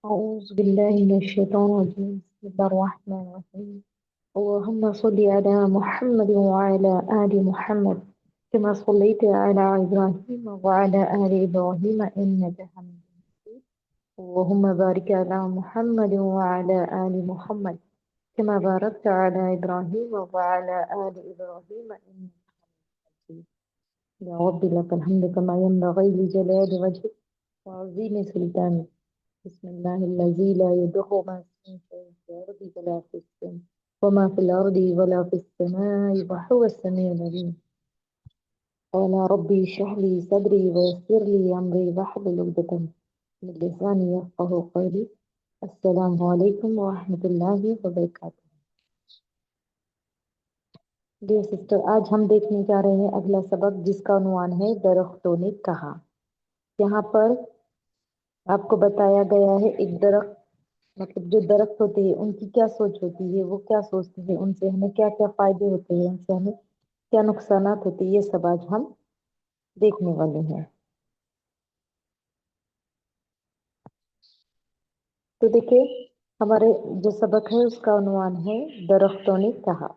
أعوذ بالله من الشيطان الرجيم. بسم الله الرحمن الرحيم. اللهم صل على محمد وعلى آل محمد كما صليت على إبراهيم وعلى آل إبراهيم إنك حميد مجيد. اللهم بارك على محمد وعلى آل محمد كما باركت على إبراهيم وعلى آل إبراهيم إنك حميد مجيد. يا رب لك الحمد كما ينبغي لجلال وجهك وعظيم سلطانك. بسم الله الذي لا يضر مع اسمه شيء في الأرض ولا في السماء وما في الأرض ولا في السماء وهو السميع العليم. قال ربي اشرح لي صدري ويسر لي أمري واحلل عقدة من لساني يفقه قولي. السلام عليكم ورحمة الله وبركاته. डियर सिस्टर, आज हम देखने जा रहे हैं अगला सबक जिसका उन्वान है दरख्तों ने कहा। यहाँ पर आपको बताया गया है एक दरख्त, मतलब जो दरख्त होते हैं उनकी क्या सोच होती है, वो क्या सोचते हैं, उनसे हमें क्या क्या फायदे होते हैं, उनसे हमें क्या नुकसानात होते हैं, ये सब आज हम देखने वाले हैं। तो देखिए, हमारे जो सबक है उसका उन्वान है दरख्तों ने कहा।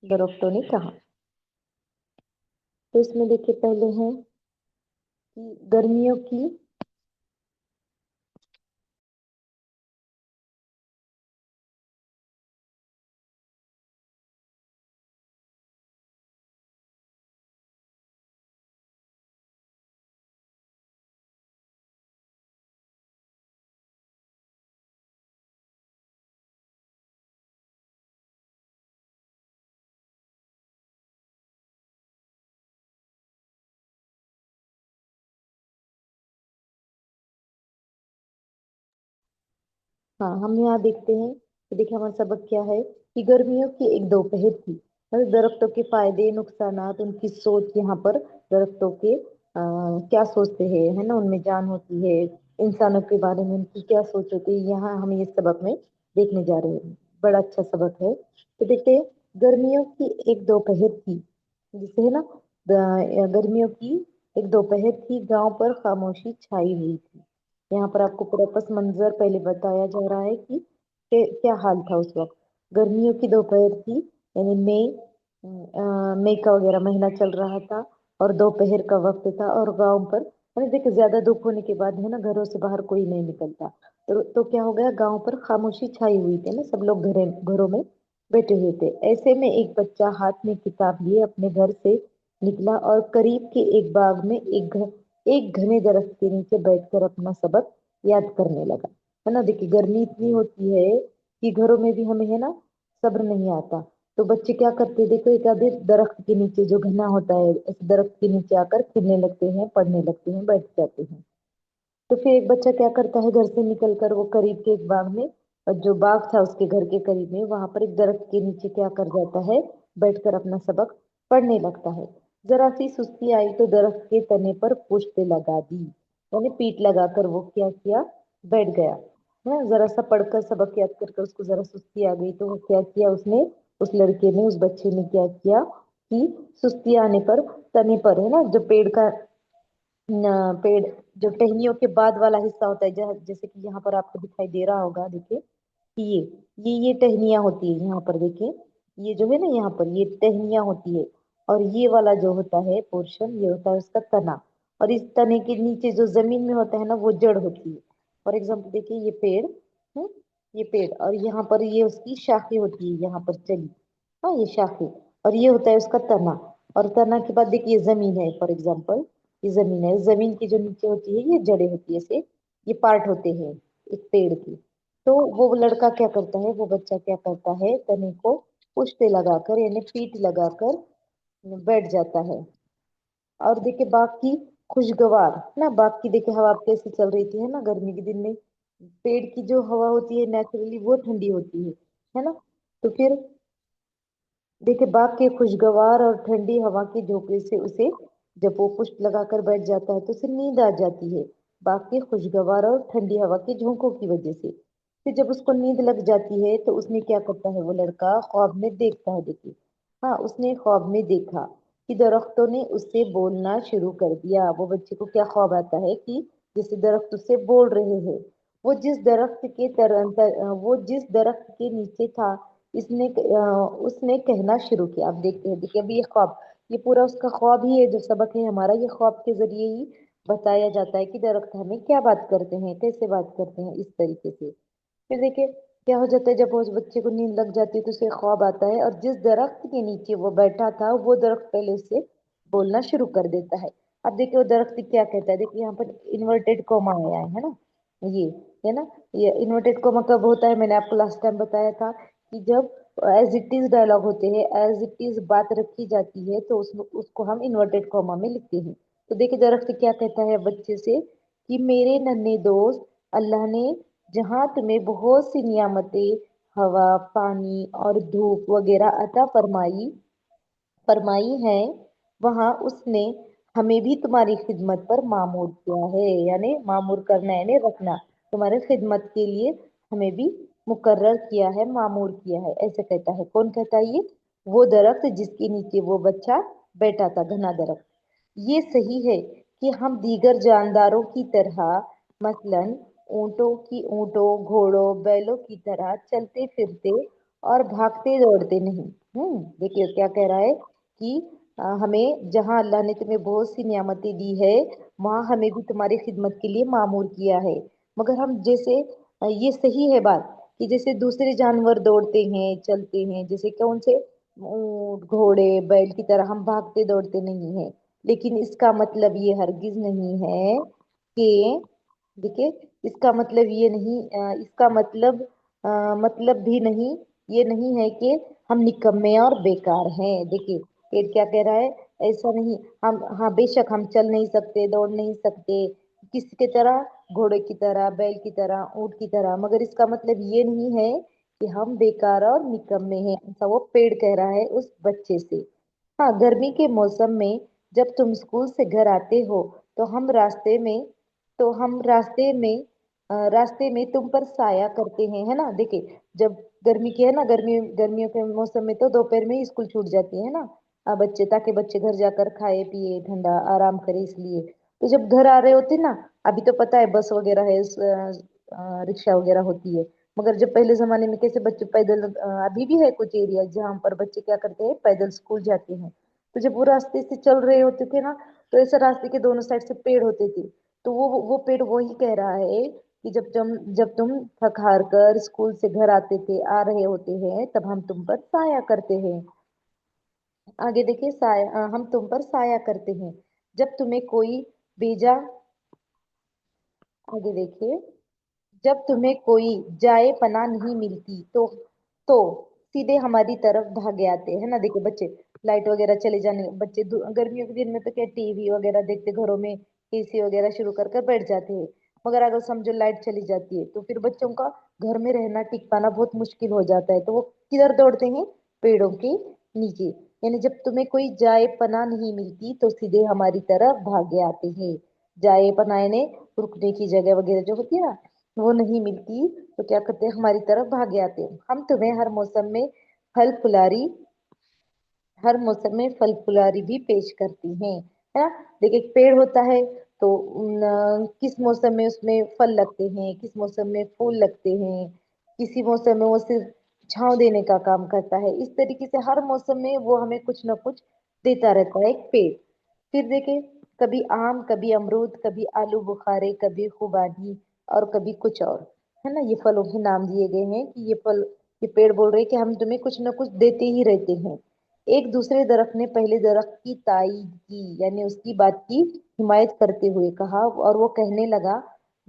दरख्तों ने कहा, तो इसमें देखिए पहले है कि गर्मियों की हाँ, हम यहाँ देखते हैं कि देखिए हमारा सबक क्या है कि गर्मियों की एक दोपहर थी। मतलब दरख्तों के फायदे नुकसानात, उनकी सोच यहाँ पर दरख्तों के क्या सोचते हैं, है ना, उनमें जान होती है, इंसानों के बारे में उनकी क्या सोच होती है, यहाँ हम ये सबक में देखने जा रहे हैं। बड़ा अच्छा सबक है। तो देखते हैं, गर्मियों की एक दोपहर थी, जिसे है ना गर्मियों की एक दोपहर थी, गांव पर खामोशी छाई हुई थी। यहाँ पर आपको पूरा पस मंजर पहले बताया जा रहा है कि क्या हाल था उस वक्त। गर्मियों की दोपहर थी, यानी मई का वगैरह महीना चल रहा था और दोपहर का वक्त था, और गांव पर मैंने देखिए ज्यादा धूप होने के बाद है ना घरों से बाहर कोई नहीं निकलता। तो क्या हो गया, गांव पर खामोशी छाई हुई थी ना, सब लोग घरों में बैठे हुए थे। ऐसे में एक बच्चा हाथ में किताब लिए अपने घर से निकला और करीब के एक बाग में एक घने दरख्त के नीचे बैठकर अपना सबक याद करने लगा। है ना, देखिए गर्मी इतनी होती है कि घरों में भी हमें है ना सब्र नहीं आता। तो बच्चे क्या करते हैं, देखो एक आधे दरख्त के नीचे जो घना होता है, इस दरख्त के नीचे आकर खेलने लगते हैं, पढ़ने लगते हैं, बैठ जाते हैं। तो फिर एक बच्चा क्या करता है, घर से निकलकर वो करीब के एक बाग में, और जो बाग था उसके घर के करीब में, वहां पर एक दरख्त के नीचे क्या कर जाता है, बैठकर अपना सबक पढ़ने लगता है। जरा सी सुस्ती आई तो दरख्त के तने पर पुष्ट लगा दी, यानी पीठ लगाकर वो क्या किया, बैठ गया। है, जरा सा पढ़कर सबक याद करके उसको जरा सुस्ती आ गई, तो वो क्या किया उसने, उस लड़के ने, उस बच्चे ने क्या किया कि सुस्ती आने पर तने पर, है ना, जो पेड़ का पेड़, जो टहनियों के बाद वाला हिस्सा होता है, जैसे कि यहाँ पर आपको दिखाई दे रहा होगा, देखिए कि ये टहनियां होती है यहाँ पर, देखिए ये जो है ना यहाँ पर ये टहनियां होती है, और ये वाला जो होता है पोर्शन, ये होता है उसका तना। और इस तने के नीचे जो जमीन में होता है ना, वो जड़ होती है। फॉर एग्जाम्पल देखिए ये पेड़, हम्म, ये पेड़, और यहाँ पर ये उसकी शाखें होती है, यहाँ पर चली, हाँ ये शाखें, और ये होता है उसका तना। और तना के बाद देखिए ये जमीन है, फॉर एग्जाम्पल ये जमीन है, जमीन की जो नीचे होती है ये जड़ें होती है, से ये पार्ट होते हैं एक पेड़ की। तो वो लड़का क्या करता है, वो बच्चा क्या करता है, तने को पुष्टे लगाकर यानी पीठ लगाकर बैठ जाता है। और देखिए बाग की खुशगवार ना, बाग की देखिए हवा कैसी चल रही थी, है ना, गर्मी के दिन में पेड़ की जो हवा होती है नेचुरली वो ठंडी होती है ना। तो फिर देखिए बाग के खुशगवार और ठंडी हवा के झोंके से उसे, जब वो पुष्प लगाकर बैठ जाता है तो उसे नींद आ जाती है, बाग के खुशगवार और ठंडी हवा के झोंकों की वजह से। फिर जब उसको नींद लग जाती है तो उसने क्या करता है, वो लड़का ख्वाब में देखता है, देखिए हाँ उसने ख्वाब में देखा कि दरख्तों ने उससे बोलना शुरू कर दिया। वो बच्चे को क्या ख्वाब आता है कि जैसे दरख्त उससे बोल रहे हैं। वो जिस दरख्त के नीचे था, उसने कहना शुरू किया। अब देखते हैं, देखिए अभी ये ख्वाब, ये पूरा उसका ख्वाब ही है, जो सबक है हमारा, ये ख्वाब के जरिए ही बताया जाता है कि दरख्त हमें क्या बात करते हैं, कैसे बात करते हैं, इस तरीके से। फिर देखिए क्या हो जाता है, जब उस बच्चे को नींद लग जाती है तो उसे ख्वाब आता है, और जिस दरख्त के नीचे वो बैठा था वो दरख्त पहले उससे बोलना शुरू कर देता है। अब देखिए वो दरख्त क्या कहता है, देखिए यहाँ पर इन्वर्टेड कोमा आया है ना, ये है ना, ये इन्वर्टेड कोमा कब होता है, मैंने आपको लास्ट टाइम बताया था कि जब एज इट इज डायलॉग होते हैं, एज इट इज बात रखी जाती है, तो उसको हम इन्वर्टेड कोमा में लिखते हैं। तो देखिए दरख्त क्या कहता है बच्चे से कि मेरे नन्हे दोस्त, अल्लाह ने जहाँ तुम्हें बहुत सी नियामतें, हवा, पानी और धूप वगैरह अता फरमाई है, वहाँ उसने हमें भी तुम्हारी खिदमत पर मामूर किया है, यानी मामूर करना यानी रखना, तुम्हारे खिदमत के लिए हमें भी मुकर्रर किया है, मामूर किया है, ऐसे कहता है। कौन कहता है ये? वो दरख्त जिसके नीचे वो बच्चा बैठा था, घना दरख्त। ये सही है कि हम दीगर जानदारों की तरह, मसलन ऊंटों, घोड़ों, बैलों की तरह चलते फिरते और भागते दौड़ते नहीं। देखिए क्या कह रहा है कि हमें जहाँ अल्लाह ने तुम्हें बहुत सी नियामतें दी है, वहाँ हमें भी तुम्हारी खिदमत के लिए मामूर किया है। मगर हम जैसे ये सही है बात कि जैसे दूसरे जानवर दौड़ते हैं, चलते हैं, जैसे कौन से ऊंट, घोड़े, बैल की तरह हम भागते दौड़ते नहीं हैं। लेकिन इसका मतलब ये हरगिज नहीं है कि, देखिए इसका मतलब ये नहीं, इसका मतलब भी नहीं, ये नहीं है कि हम निकम्मे और बेकार हैं। देखिए पेड़ क्या कह रहा है, ऐसा नहीं। हम, हाँ बेशक हम चल नहीं सकते, दौड़ नहीं सकते किसकी तरह, घोड़े की तरह, बैल की तरह, ऊंट की तरह, मगर इसका मतलब ये नहीं है कि हम बेकार और निकम्मे हैं, ऐसा वो पेड़ कह रहा है उस बच्चे से। हाँ, गर्मी के मौसम में जब तुम स्कूल से घर आते हो तो हम रास्ते में तुम पर साया करते हैं, है ना। देखिए जब गर्मी की है ना, गर्मियों के मौसम में तो दोपहर में ही स्कूल छूट जाती है ना, बच्चे, ताकि बच्चे घर जाकर खाए पिए, ठंडा आराम करे इसलिए। तो जब घर आ रहे होते ना, अभी तो पता है बस वगैरह है, रिक्शा वगैरह होती है, मगर जब पहले जमाने में कैसे बच्चे पैदल, अभी भी है कुछ एरिया जहाँ पर बच्चे क्या करते हैं, पैदल स्कूल जाते हैं। तो जब वो रास्ते से चल रहे होते थे ना, तो ऐसे रास्ते के दोनों साइड से पेड़ होते थे, तो वो पेड़ वही कह रहा है कि जब तुम थक हार कर स्कूल से घर आ रहे होते हैं, तब हम तुम पर साया करते हैं। आगे देखिए, हम तुम पर साया करते हैं जब तुम्हें कोई भेजा। आगे देखिए, जब तुम्हें कोई जाए पना नहीं मिलती तो सीधे हमारी तरफ भागे आते हैं ना। देखिए बच्चे, लाइट वगैरह चले जाने, बच्चे गर्मियों के दिन में तो क्या टीवी वगैरह देखते, घरों में एसी वगैरह शुरू कर कर बैठ जाते हैं। मगर अगर समझो लाइट चली जाती है तो फिर बच्चों का घर में रहना, टिक पाना बहुत मुश्किल हो जाता है, तो वो किधर दौड़ते हैं, पेड़ों के नीचे। यानी जब तुम्हें कोई जाए पना नहीं मिलती तो सीधे हमारी तरफ भागे आते हैं। जाए पना यानी रुकने की जगह वगैरह जो होती है ना, वो नहीं मिलती तो क्या करते हैं, हमारी तरफ भागे आते हैं। हम तुम्हें फल फुलारी हर मौसम में फल फुलारी भी पेश करती हैं, है ना। देखिए एक पेड़ होता है, तो किस मौसम में उसमें फल लगते हैं, किस मौसम में फूल लगते हैं, किसी मौसम में वो सिर्फ छांव देने का काम करता है। इस तरीके से हर मौसम में वो हमें कुछ ना कुछ देता रहता है, एक पेड़। फिर देखे, कभी आम, कभी अमरूद, कभी आलू बुखारे, कभी खुबानी, और कभी कुछ और, है ना। ये फलों के नाम दिए गए हैं कि ये पेड़ बोल रहे हैं कि हम तुम्हें कुछ ना कुछ देते ही रहते हैं। एक दूसरे दरख्त ने पहले दरख्त की ताईद की, यानी उसकी बात की हिमायत करते हुए कहा, और वो कहने लगा,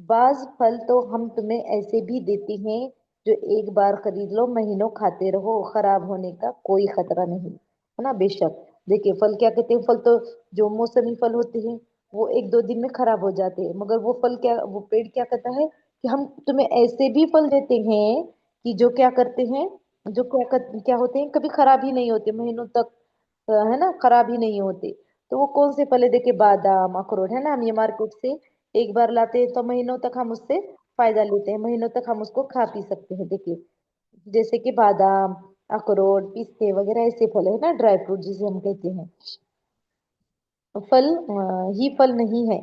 बाज फल तो हम तुम्हें ऐसे भी देते हैं जो एक बार खरीद लो, महीनों खाते रहो, खराब होने का कोई खतरा नहीं, है ना। बेशक देखिए फल क्या कहते हैं, फल तो जो मौसमी फल होते हैं वो एक दो दिन में खराब हो जाते हैं, मगर वो पेड़ क्या कहता है कि हम तुम्हें ऐसे भी फल देते हैं कि जो क्या करते हैं, क्या होते हैं, कभी खराब ही नहीं होते, महीनों तक, है ना, खराब ही नहीं होते। तो वो कौन से फल है, देखिए बादाम, अखरोट, है ना। हम ये मार्केट से एक बार लाते हैं तो महीनों तक हम उससे फायदा लेते हैं, महीनों तक हम उसको खा पी सकते हैं। देखिए जैसे कि बादाम, अखरोट, पिस्ते वगैरह ऐसे फल है ना, ड्राई फ्रूट जिसे हम कहते हैं। फल ही फल नहीं है,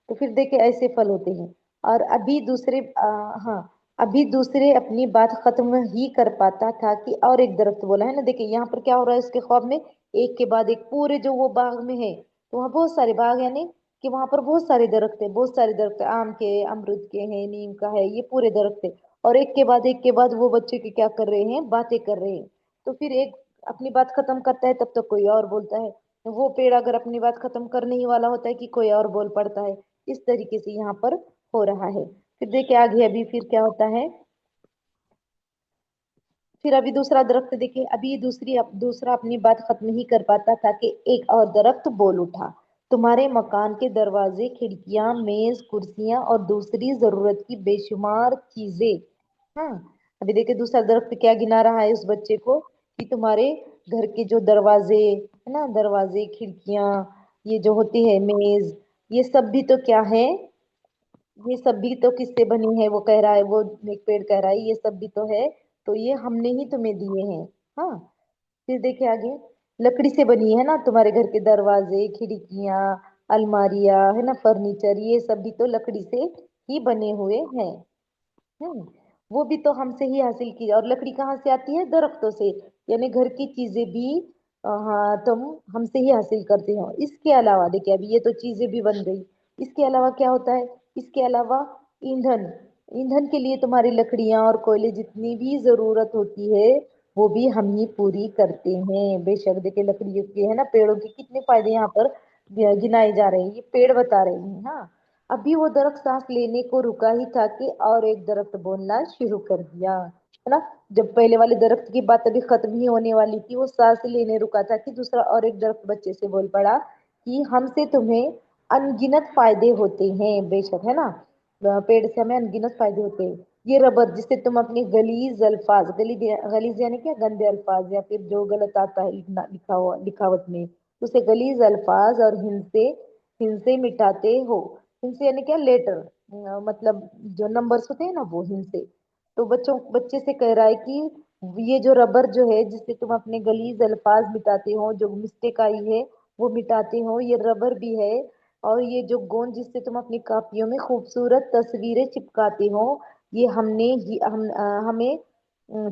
तो फिर देखिए ऐसे फल होते हैं। और हाँ, अभी दूसरे अपनी बात खत्म ही कर पाता था कि और एक दरख्त बोला है ना। देखिए यहाँ पर क्या हो रहा है उसके ख्वाब में, एक के बाद एक पूरे जो वो बाग में है, तो वहाँ बहुत सारे बाग, यानी कि वहां पर बहुत सारे दरख्त है, बहुत सारे दरख्त है, आम के, अमरूद के हैं, नीम का है, ये पूरे दरख्त है। और एक के बाद वो बच्चे के क्या कर रहे हैं, बातें कर रहे हैं। तो फिर एक अपनी बात खत्म करता है, तब तक कोई और बोलता है। वो पेड़ अगर अपनी बात खत्म करने ही वाला होता है कि कोई और बोल पड़ता है। इस तरीके से यहाँ पर हो रहा है। फिर देखिए आगे अभी फिर क्या होता है। फिर अभी दूसरा दरख्त देखिए, अभी दूसरा अपनी बात खत्म ही कर पाता था कि एक और दरख्त बोल उठा, तुम्हारे मकान के दरवाजे, खिड़कियां, मेज, कुर्सियां और दूसरी जरूरत की बेशुमार चीजें। हाँ, अभी देखिए दूसरा दरख्त क्या गिना रहा है उस बच्चे को, कि तुम्हारे घर के जो दरवाजे है ना, दरवाजे, खिड़कियां, ये जो होती है मेज, ये सब भी तो क्या है, ये सब भी तो किससे बनी है, वो कह रहा है, वो एक पेड़ कह रहा है ये सब भी तो है, तो ये हमने ही तुम्हें दिए हैं। हाँ, फिर देखिए आगे, लकड़ी से बनी है ना तुम्हारे घर के दरवाजे, खिड़कियां, अलमारियां, है ना, फर्नीचर, ये सब भी तो लकड़ी से ही बने हुए हैं। हम्म, वो भी तो हमसे ही हासिल की, और लकड़ी कहाँ से आती है, दरख्तों से। यानी घर की चीजें भी हाँ तुम हमसे ही हासिल करते हो। इसके अलावा देखिए अभी ये तो चीजें भी बन गई, इसके अलावा क्या होता है, इसके अलावा ईंधन, ईंधन के लिए तुम्हारी लकड़ियां और कोयले जितनी भी जरूरत होती है, वो भी हम ही पूरी करते हैं। बेशक देखिए लकड़ियों के, है ना, पेड़ों के कितने फायदे यहाँ पर गिनाए जा रहे हैं, ये पेड़ बता रहे हैं। हाँ, अभी वो दरख्त सांस लेने को रुका ही था कि और एक दरख्त बोलना शुरू कर दिया, है ना। जब पहले वाले दरख्त की बात अभी खत्म ही होने वाली थी, वो सांस लेने रुका था, कि दूसरा और एक दरख्त बच्चे से बोल पड़ा कि हमसे तुम्हें अनगिनत फायदे होते हैं, बेशक, है ना। पेड़ से हमें अनगिनत फायदे होते हैं। ये रबर जिससे तुम अपने गलीज अल्फाज, गलीज यानी क्या, गंदे अल्फाज, या फिर जो गलत आता है लिखा हुआ लिखावट में, उसे गलीज अल्फाज और हिंसे मिटाते हो। हिंसे यानी क्या, लेटर, मतलब जो नंबर्स होते हैं ना, वो हिंसे। तो बच्चे से कह रहा है कि ये जो रबर जो है जिससे तुम अपने गलीज अल्फाज मिटाते हो, जो मिस्टेक आई है वो मिटाते हो, ये रबर भी है। और ये जो गोंद जिससे तुम अपनी कापियों में खूबसूरत तस्वीरें चिपकाते हो, ये हमें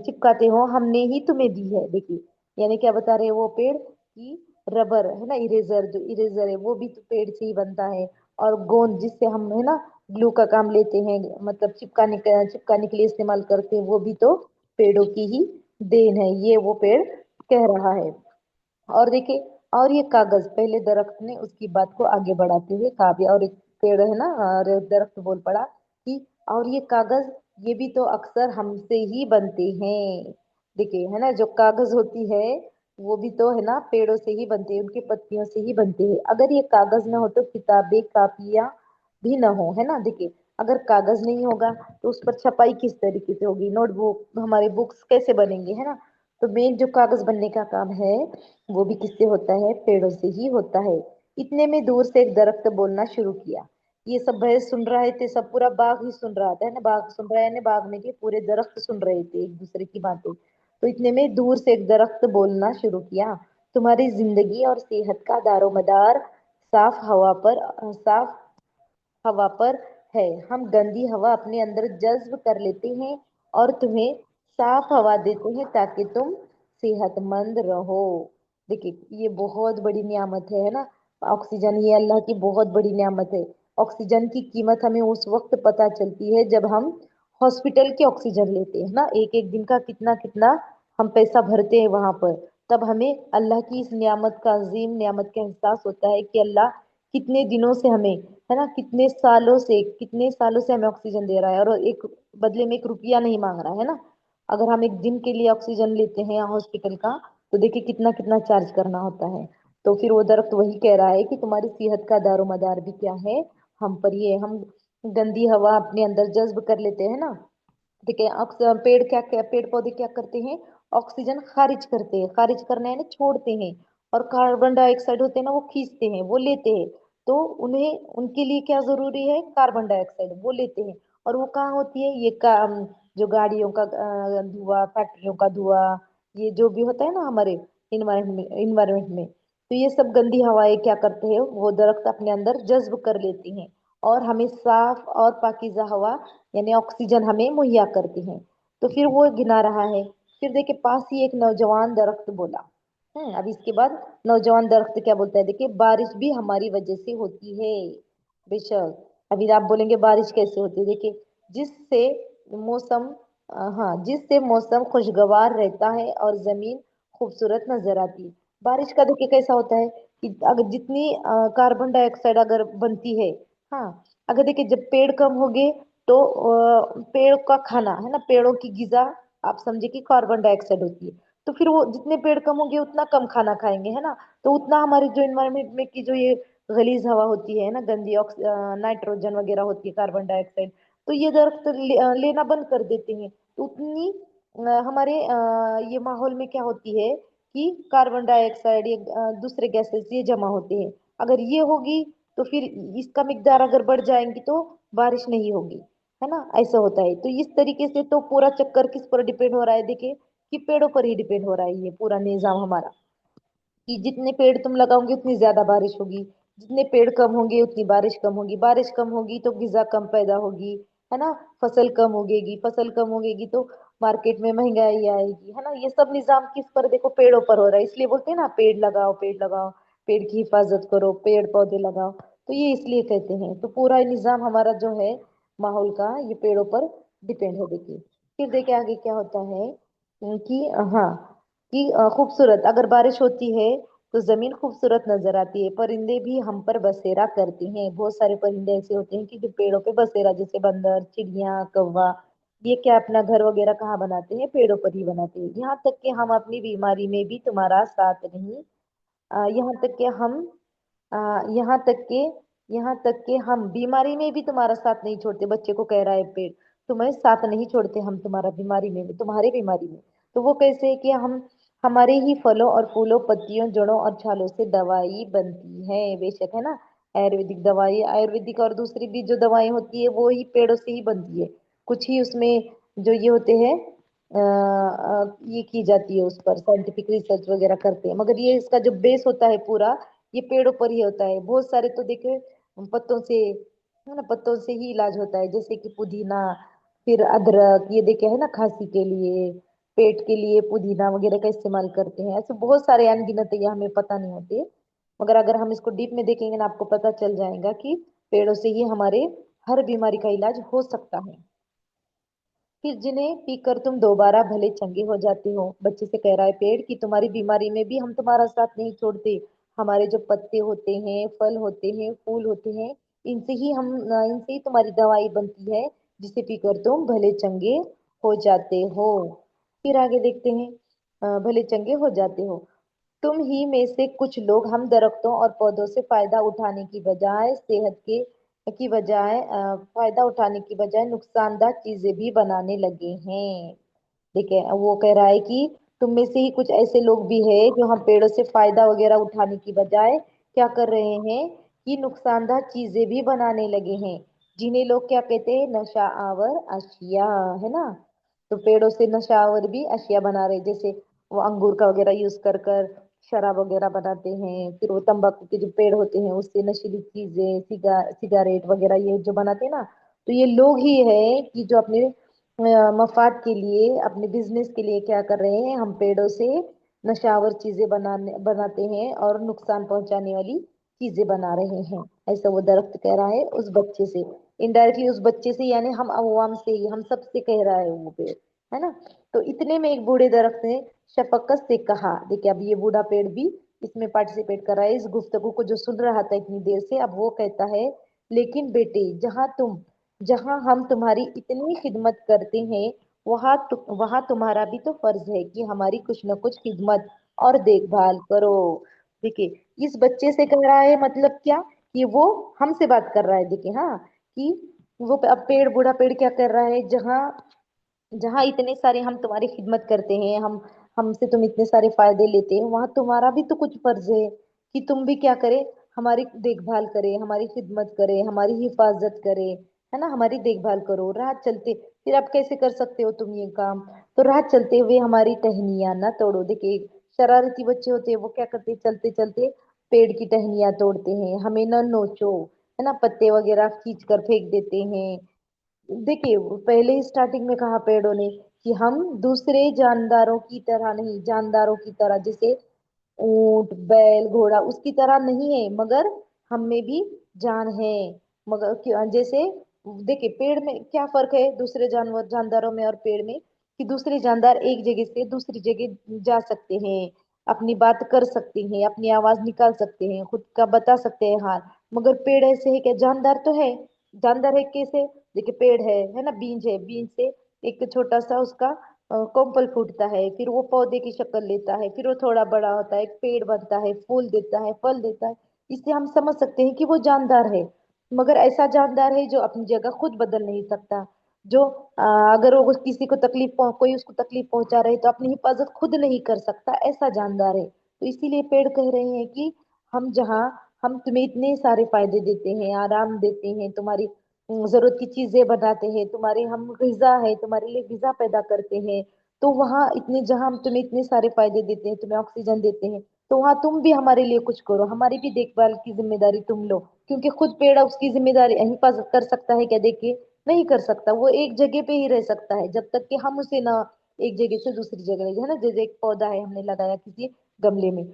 चिपकाते हो, हमने ही तुम्हें दी है। देखिए यानी क्या बता रहे हैं वो पेड़, कि रबर है ना, इरेजर, जो इरेजर है वो भी तो पेड़ से ही बनता है। और गोंद जिससे हम, है ना, ग्लू का काम लेते हैं, मतलब चिपकाने के लिए इस्तेमाल करते हैं, वो भी तो पेड़ों की ही देन है, ये वो पेड़ कह रहा है। और देखिए, और ये कागज, पहले दरख्त ने उसकी बात को आगे बढ़ाते हुए कहा भी, और एक पेड़ है ना, और एक दरख्त बोल पड़ा कि और ये कागज, ये भी तो अक्सर हमसे ही बनते हैं। देखिए, है ना, जो कागज होती है वो भी तो, है ना, पेड़ों से ही बनते हैं, उनकी पत्तियों से ही बनते हैं। अगर ये कागज ना हो तो किताबें, कापियां भी ना हो, है ना। देखिए अगर कागज नहीं होगा तो उस पर छपाई किस तरीके से होगी, नोटबुक, हमारे बुक्स कैसे बनेंगे, है ना। तो मेन जो कागज बनने का काम है, वो भी किससे होता है, पेड़ों से ही होता है। इतने में दूर से एक दरख्त बोलना शुरू किया। ये सब भैंस सुन रहे थे, सब पूरा बाग ही सुन रहा था, है ना, बाग सुन रहा है ना, बाग में के पूरे दरख्त सुन रहे थे एक दूसरे की बातें। तो इतने में दूर से एक दरख्त बोलना शुरू किया, तुम्हारी जिंदगी और सेहत का दारोमदार साफ हवा पर है। हम गंदी हवा अपने अंदर जज्ब कर लेते हैं और तुम्हें साफ हवा देते हैं ताकि तुम सेहतमंद रहो। देखिए ये बहुत बड़ी नियामत है ना, ऑक्सीजन, ये अल्लाह की बहुत बड़ी नियामत है। ऑक्सीजन की कीमत हमें उस वक्त पता चलती है जब हम हॉस्पिटल की ऑक्सीजन लेते हैं ना, एक एक दिन का कितना कितना हम पैसा भरते हैं वहां पर। तब हमें अल्लाह की इस नियामत का, अजीम नियामत का एहसास होता है कि अल्लाह कितने दिनों से हमें, है ना, कितने सालों से हमें ऑक्सीजन दे रहा है, और एक बदले में 1 रुपया नहीं मांग रहा है ना। अगर हम एक दिन के लिए ऑक्सीजन लेते हैं हॉस्पिटल का, तो देखिए कितना कितना चार्ज करना होता है। तो फिर वो दरख्त वही कह रहा है कि तुम्हारी सेहत का दारोमदार भी क्या है, हम पर ही है। हम गंदी हवा अपने अंदर जज्ब कर लेते हैं ना। ठीक है, पेड़ पौधे क्या करते हैं, ऑक्सीजन खारिज करते हैं, खारिज करना है ना, छोड़ते हैं। और कार्बन डाइऑक्साइड होते हैं ना, वो खींचते हैं, वो लेते हैं। तो उन्हें, उनके लिए क्या जरूरी है, कार्बन डाइऑक्साइड वो लेते हैं। और वो कहाँ होती है, जो गाड़ियों का धुआं, फैक्ट्रियों का धुआं, ये जो भी होता है ना हमारे इन्वायरमेंट में, तो ये सब गंदी हवाएं क्या करते हैं, वो दरख्त अपने अंदर जज्ब कर लेती हैं। और हमें साफ और पाकीज़ा हवा यानी ऑक्सीजन हमें मुहैया करते हैं। तो फिर वो गिना रहा है। फिर देखिए पास ही एक नौजवान दरख्त बोला। अब इसके बाद नौजवान दरख्त क्या बोलता है, देखिए बारिश भी हमारी वजह से होती है। बेशक। अभी आप बोलेंगे बारिश कैसे होती है, देखिए जिससे मौसम जिससे मौसम खुशगवार रहता है और जमीन खूबसूरत नजर आती है। बारिश का देखिए कैसा होता है कि अगर जितनी कार्बन डाइऑक्साइड अगर बनती है, हाँ, अगर देखिए जब पेड़ कम होंगे तो पेड़ का खाना है ना, पेड़ों की गिजा आप समझे कि कार्बन डाइऑक्साइड होती है। तो फिर वो जितने पेड़ कम होंगे उतना कम खाना खाएंगे, है ना। तो उतना हमारे जो इन्वायरमेंट में की जो ये गलीज हवा होती है ना, गंदी नाइट्रोजन वगैरह होती है, कार्बन डाइऑक्साइड, तो ये दरख्त लेना बंद कर देते हैं। तो उतनी हमारे ये माहौल में क्या होती है कि कार्बन डाइऑक्साइड ये दूसरे गैसेस ये जमा होते हैं। अगर ये होगी तो फिर इसका मिकदार अगर बढ़ जाएंगी तो बारिश नहीं होगी, है ना, ऐसा होता है। तो इस तरीके से तो पूरा चक्कर किस पर डिपेंड हो रहा है, देखिए कि पेड़ों पर ही डिपेंड हो रहा है ये पूरा निजाम हमारा, कि जितने पेड़ तुम लगाओगे उतनी ज्यादा बारिश होगी, जितने पेड़ कम होंगे उतनी बारिश कम होगी, बारिश कम होगी तो गिजा कम पैदा होगी, है ना, फसल कम होगी, फसल कम होगी तो मार्केट में महंगाई आएगी, है ना। ये सब निजाम किस पर, देखो पेड़ों पर हो रहा है। इसलिए बोलते हैं ना पेड़ लगाओ, पेड़ लगाओ, पेड़ की हिफाजत करो, पेड़ पौधे लगाओ। तो ये इसलिए कहते हैं। तो पूरा निजाम हमारा जो है माहौल का, ये पेड़ों पर डिपेंड है। देखिए फिर देखिए आगे क्या होता है कि हाँ, कि खूबसूरत अगर बारिश होती है तो जमीन खूबसूरत नजर आती है, परिंदे भी हम पर बसेरा करते हैं। बहुत सारे परिंदे ऐसे होते हैं कि जो पेड़ों पे बसेरा, जैसे बंदर, चिड़िया, कौवा, ये क्या अपना घर वगैरह कहाँ बनाते हैं, पेड़ों पर ही बनाते हैं। यहाँ तक कि हम अपनी बीमारी में भी तुम्हारा साथ नहीं, यहाँ तक कि हम आ, यहाँ तक के यहाँ तक के हम बीमारी में भी तुम्हारा साथ नहीं छोड़ते। बच्चे को कह रहा है पेड़, तुम्हें साथ नहीं छोड़ते हम तुम्हारा बीमारी में भी, तुम्हारे बीमारी में। तो वो कैसे है कि हम हमारे ही फलों और फूलों, पत्तियों, जड़ों और छालों से दवाई बनती है। बेशक, है ना। आयुर्वेदिक दवाई, आयुर्वेदिक और दूसरी भी जो दवाएं होती है वो ही पेड़ों से ही बनती है। कुछ ही उसमें जो ये होते हैं ये की जाती है, उस पर साइंटिफिक रिसर्च वगैरह करते हैं, मगर ये इसका जो बेस होता है पूरा, ये पेड़ों पर ही होता है। बहुत सारे तो देखे पत्तों से, है ना, पत्तों से ही इलाज होता है, जैसे कि पुदीना, फिर अदरक, ये देखे है ना, खांसी के लिए, पेट के लिए पुदीना वगैरह का इस्तेमाल करते हैं। ऐसे बहुत सारे अनगिनत है, ये हमें पता नहीं होते, मगर अगर हम इसको डीप में देखेंगे ना आपको पता चल जाएगा कि पेड़ों से ही हमारे हर बीमारी का इलाज हो सकता है। फिर जिन्हें पीकर तुम दोबारा भले चंगे हो जाते हो। बच्चे से कह रहा है पेड़ कि तुम्हारी बीमारी में भी हम तुम्हारा साथ नहीं छोड़ते। हमारे जो पत्ते होते हैं, फल होते हैं, फूल होते हैं, इनसे ही तुम्हारी दवाई बनती है, जिसे पीकर तुम भले चंगे हो जाते हो। फिर आगे देखते हैं, भले चंगे हो जाते हो। तुम ही में से कुछ लोग हम दरख्तों और पौधों से फायदा उठाने की बजाय फायदा उठाने की बजाय नुकसानदायक चीजें भी बनाने लगे हैं। देखिए वो कह रहा है कि तुम में से ही कुछ ऐसे लोग भी है जो हम पेड़ों से फायदा वगैरह उठाने की बजाय क्या कर रहे हैं कि नुकसानदायक चीजें भी बनाने लगे हैं, जिन्हें लोग क्या कहते हैं, नशा आवर अशिया, है ना। तो पेड़ों से नशा आवर भी अशिया बना रहे, जैसे वो अंगूर का वगैरह यूज कर कर शराब वगैरह बनाते हैं। फिर वो तंबाकू के जो पेड़ होते हैं उससे नशीली चीजें, सिगारेट वगैरह ये जो बनाते हैं ना, तो ये लोग ही है कि जो अपने मफाद के लिए, अपने बिजनेस के लिए क्या कर रहे हैं, हम पेड़ों से नशावर चीजें बनाते हैं और नुकसान पहुंचाने वाली चीजें बना रहे हैं। ऐसा वो दरख्त कह रहा है उस बच्चे से, इनडायरेक्टली उस बच्चे से, यानी हम अवाम से ही, हम सब से कह रहा है वो पेड़, है ना। तो इतने में एक बूढ़े दरख्त ने शफकत से कहा, देखिए अब ये बूढ़ा पेड़ भी इसमें पार्टिसिपेट कर रहा है, इस गुफ्तगू को जो सुन रहा था इतनी देर से, अब वो कहता है, लेकिन बेटे जहां हम तुम्हारी इतनी खिदमत करते हैं, वहां तुम्हारा भी तो फर्ज है कि हमारी कुछ न कुछ खिदमत और देखभाल करो। देखिए इस बच्चे से कह रहा है, मतलब क्या, कि वो हमसे बात कर रहा है। देखिए हाँ, कि वो अब पेड़, बूढ़ा पेड़ क्या कर रहा है, जहाँ जहाँ इतने सारे हम तुम्हारी खिदमत करते हैं, हम हमसे तुम इतने सारे फायदे लेते हैं, वहां तुम्हारा भी तो कुछ फर्ज है कि तुम भी क्या करे, हमारी देखभाल करे, हमारी खिदमत करे, हमारी हिफाजत करे, है ना, हमारी देखभाल करो। राह चलते फिर आप कैसे कर सकते हो तुम ये काम, तो राह चलते हुए हमारी टहनियां ना तोड़ो। देखिए शरारती बच्चे होते हैं वो क्या करते हैं, चलते चलते पेड़ की टहनियां तोड़ते हैं। हमें न नोचो, है ना, पत्ते वगैरह खींच कर फेंक देते हैं। देखिए पहले ही स्टार्टिंग में कहा पेड़ों ने कि हम दूसरे जानदारों की तरह नहीं, जानदारों की तरह जैसे ऊंट बैल घोड़ा उसकी तरह नहीं है, मगर हम में भी जान है। मगर जैसे देखिए पेड़ में क्या फर्क है दूसरे जानवर जानदारों में और पेड़ में, कि दूसरे जानदार एक जगह से दूसरी जगह जा सकते हैं, अपनी बात कर सकते हैं, अपनी आवाज निकाल सकते हैं, खुद का बता सकते हैं हाल। मगर पेड़ ऐसे है क्या, जानदार तो है। जानदार है कैसे, देखिए पेड़ है ना, बीज है, बीज से एक छोटा सा उसका कोम्पल फूटता है, फिर वो पौधे की शक्ल लेता है, फिर वो थोड़ा बड़ा होता है, एक पेड़ बनता है, फूल देता है, फल देता है। इससे हम समझ सकते हैं कि वो जानदार है। मगर ऐसा जानदार है जो अपनी जगह खुद बदल नहीं सकता, जो अगर वो किसी को कोई उसको तकलीफ पहुंचा रहे तो अपनी हिफाजत खुद नहीं कर सकता, ऐसा जानदार है। तो इसीलिए पेड़ कह रहे हैं कि हम जहाँ, हम तुम्हें इतने सारे फायदे देते हैं, आराम देते हैं, तुम्हारी जरूरत की चीजें बनाते हैं, तुम्हारे हम गुजा है, तुम्हारे लिए गुजा पैदा करते हैं। तो वहाँ इतने, जहाँ हम तुम्हें इतने सारे फायदे देते हैं, तुम्हें ऑक्सीजन देते हैं, तो वहाँ तुम भी हमारे लिए कुछ करो, हमारी भी देखभाल की जिम्मेदारी तुम लो। क्योंकि खुद पेड़ उसकी जिम्मेदारी हिफाजत कर सकता है क्या, देखिए नहीं कर सकता। वो एक जगह पे ही रह सकता है जब तक कि हम उसे ना एक जगह से दूसरी जगह ले जाए, है ना। जैसे एक पौधा है हमने लगाया किसी गमले में,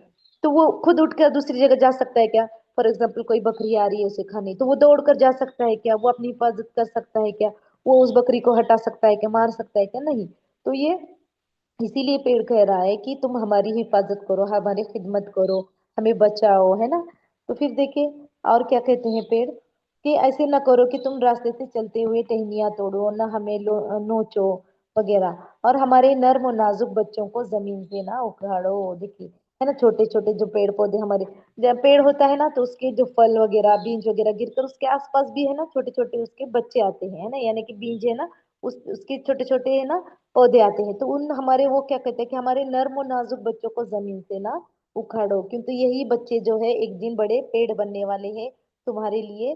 तो वो खुद उठ कर दूसरी जगह जा सकता है क्या। फॉर एग्जाम्पल कोई बकरी आ रही है उसे खाने, तो वो दौड़ कर जा सकता है क्या, वो अपनी हिफाजत कर सकता है क्या, वो उस बकरी को हटा सकता है क्या, मार सकता है क्या, नहीं। तो ये इसीलिए पेड़ कह रहा है कि तुम हमारी हिफाजत करो, हमारी खिदमत करो, हमें बचाओ, है ना। तो फिर देखिए और क्या कहते हैं पेड़, कि ऐसे ना करो कि तुम रास्ते से चलते हुए टहनियाँ तोड़ो, ना हमें नोचो वगैरह, और हमारे नर्म और नाजुक बच्चों को जमीन से ना उखाड़ो। देखिए है ना, छोटे छोटे जो पेड़ पौधे हमारे, जब पेड़ होता है ना तो उसके जो फल वगैरह बीज वगैरह गिरकर उसके आसपास भी है ना छोटे छोटे उसके बच्चे आते हैं, है ना, यानी कि बीज है ना, उसके छोटे छोटे है ना पौधे आते हैं। तो उन हमारे वो क्या कहते हैं कि हमारे नर्म और नाजुक बच्चों को जमीन से ना उखाड़ो, क्योंकि यही बच्चे जो है एक दिन बड़े पेड़ बनने वाले हैं तुम्हारे लिए।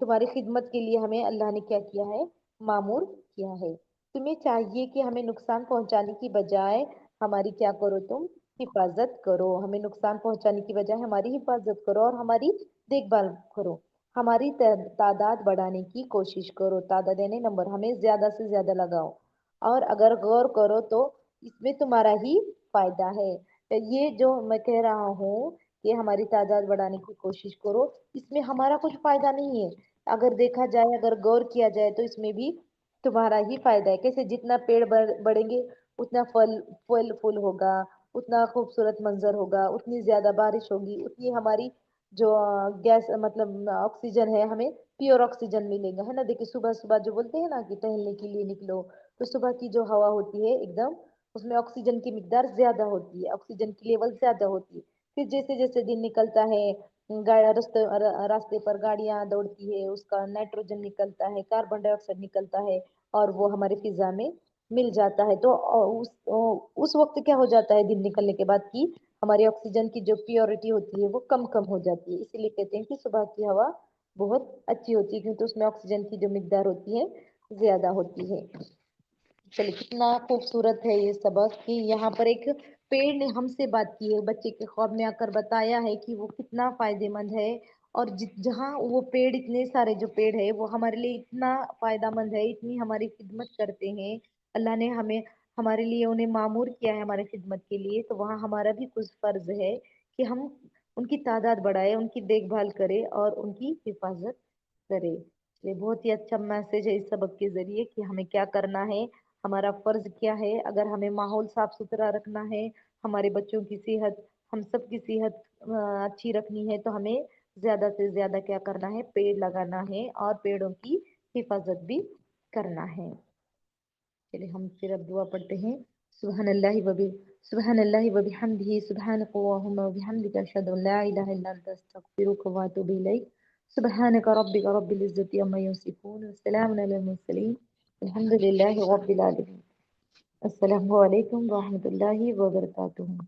तुम्हारी खिदमत के लिए हमें अल्लाह ने क्या किया है, मामूर किया है। तुम्हें चाहिए कि हमें नुकसान पहुंचाने की बजाय हमारी क्या करो, तुम हिफाजत करो, हमें नुकसान पहुंचाने की बजाय हमारी हिफाजत करो और हमारी देखभाल करो, हमारी तादाद बढ़ाने की कोशिश करो, तादाद यानी नंबर, हमें ज्यादा से ज्यादा लगाओ, और अगर गौर करो तो इसमें तुम्हारा ही फायदा है। तो ये जो मैं कह रहा हूँ कि हमारी तादाद बढ़ाने की कोशिश करो, इसमें हमारा कुछ फायदा नहीं है। अगर देखा जाए, अगर गौर किया जाए तो इसमें भी तुम्हारा ही फायदा है। कैसे, जितना पेड़ बढ़ेंगे उतना फल फूल होगा, उतना खूबसूरत मंजर होगा, उतनी ज्यादा बारिश होगी, उतनी हमारी जो गैस मतलब ऑक्सीजन है, हमें प्योर ऑक्सीजन मिलेगा, है ना। देखिए सुबह सुबह जो बोलते हैं ना कि टहलने के लिए निकलो, तो सुबह की जो हवा होती है एकदम, उसमें ऑक्सीजन की मिकदार ज्यादा होती है, ऑक्सीजन की लेवल ज्यादा होती है। फिर जैसे जैसे दिन निकलता है, रास्ते पर गाड़ियां दौड़ती है, उसका नाइट्रोजन निकलता है, कार्बन डाइऑक्साइड निकलता है, और वो हमारी फिजा में मिल जाता है। तो उस वक्त क्या हो जाता है दिन निकलने के बाद, की हमारी ऑक्सीजन की जो प्योरिटी होती है वो कम कम हो जाती है। इसीलिए कहते हैं कि सुबह की हवा बहुत अच्छी होती है, क्योंकि उसमें ऑक्सीजन की जो मिकदार होती है ज्यादा होती है। चलिए कितना खूबसूरत है ये सबक, कि यहाँ पर एक पेड़ ने हमसे बात की है, बच्चे के ख्वाब में आकर बताया है कि वो कितना फायदेमंद है। और जहाँ वो पेड़, इतने सारे जो पेड़ है वो हमारे लिए इतना फायदेमंद है, इतनी हमारी खिदमत करते हैं, अल्लाह ने हमें, हमारे लिए उन्हें मामूर किया है हमारे खिदमत के लिए, तो वहाँ हमारा भी कुछ फर्ज है कि हम उनकी तादाद बढ़ाए, उनकी देखभाल करें और उनकी हिफाजत करें। ये बहुत ही अच्छा मैसेज है इस सबक के जरिए कि हमें क्या करना है, हमारा फर्ज क्या है। अगर हमें माहौल साफ सुथरा रखना है, हमारे बच्चों की सेहत, हम सब की सेहत अच्छी रखनी है, तो हमें ज्यादा से ज्यादा क्या करना है, पेड़ लगाना है और पेड़ों की हिफाजत भी करना है। चलिए हम फिर अब दुआ पढ़ते हैं। सुबहान अल्लाह वबि सुबहान अल्लाह व बिहम्दिही सुबहानक अल्लाहुम्मा व बिहम्दिका अशहदु अन ला इलाहा इल्ला अंता अस्तगफिरुका व अतूबु इलैक। सुबहानक रब्बिका रब्बिल इज्जति अम्मा यसिफून व सलामुन अलल मुरसलीन अल्हम्दुलिल्लाहि रब्बिल आलमीन। अस्सलामु अलैकुम व रहमतुल्लाहि व बरकातुहू।